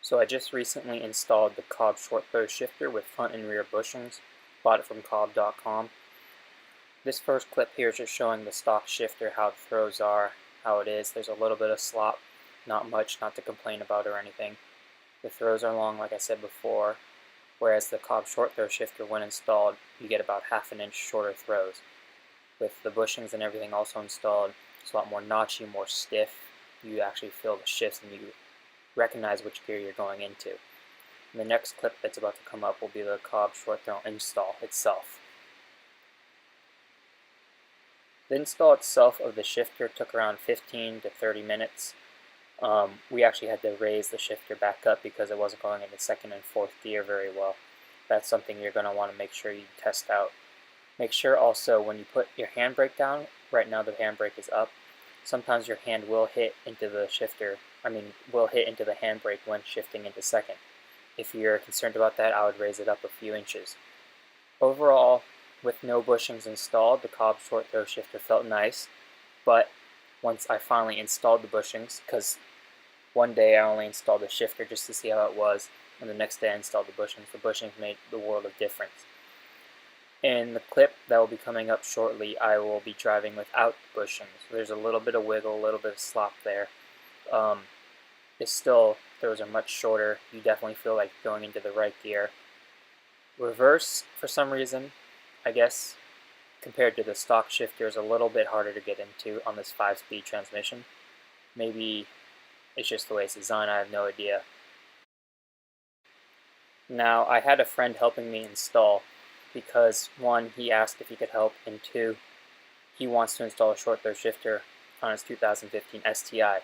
So I just recently installed the Cobb short throw shifter with front and rear bushings. Bought it from cobb.com. This first clip here is just showing the stock shifter, how the throws are, how it is. There's a little bit of slop, not much, not to complain about or anything. The throws are long, like I said before, whereas the Cobb short throw shifter, when installed, you get about half an inch shorter throws. With the bushings and everything also installed, it's a lot more notchy, more stiff. You actually feel the shifts and you recognize which gear you're going into. And the next clip that's about to come up will be the Cobb short throw install itself. The install itself of the shifter took around 15 to 30 minutes. We actually had to raise the shifter back up because it wasn't going into second and fourth gear very well. That's something you're going to want to make sure you test out. Make sure also when you put your handbrake down, right now the handbrake is up, sometimes your hand will hit into the will hit into the handbrake when shifting into second. If you're concerned about that, I would raise it up a few inches. Overall, with no bushings installed, the Cobb short throw shifter felt nice, but once I finally installed the bushings, because one day I only installed the shifter just to see how it was, and the next day I installed the bushings made the world of difference. In the clip that will be coming up shortly, I will be driving without bushings. There's a little bit of wiggle, a little bit of slop there. Throws are much shorter. You definitely feel like going into the right gear. Reverse, for some reason, I guess, compared to the stock shifter, is a little bit harder to get into on this 5-speed transmission. Maybe it's just the way it's designed, I have no idea. Now, I had a friend helping me install because, one, he asked if he could help, and two, he wants to install a short throw shifter on his 2015 STI.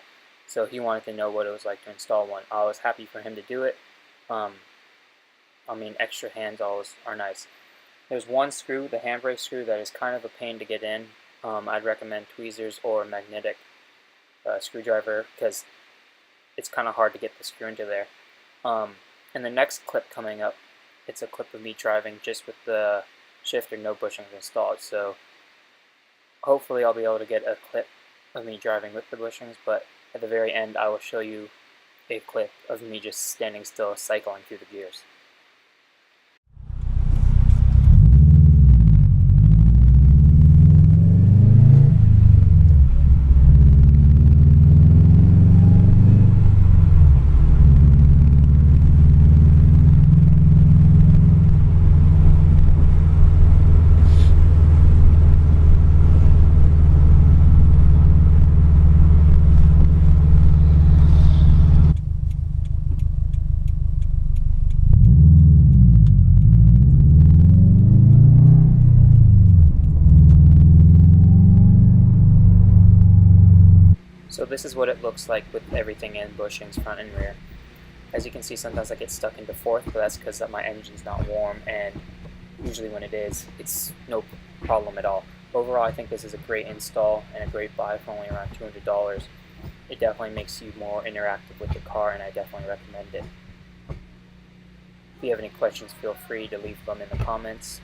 So he wanted to know what it was like to install one. I was happy for him to do it. Extra hands always are nice. There's one screw, the handbrake screw, that is kind of a pain to get in. I'd recommend tweezers or a magnetic screwdriver because it's kind of hard to get the screw into there. In the next clip coming up, it's a clip of me driving just with the shifter, no bushings installed. So hopefully I'll be able to get a clip of me driving with the bushings, but at the very end I will show you a clip of me just standing still cycling through the gears. So this is what it looks like with everything in, bushings, front and rear. As you can see, sometimes I get stuck into fourth, but that's because my engine's not warm, and usually when it is, it's no problem at all. Overall, I think this is a great install and a great buy for only around $200. It definitely makes you more interactive with the car, and I definitely recommend it. If you have any questions, feel free to leave them in the comments.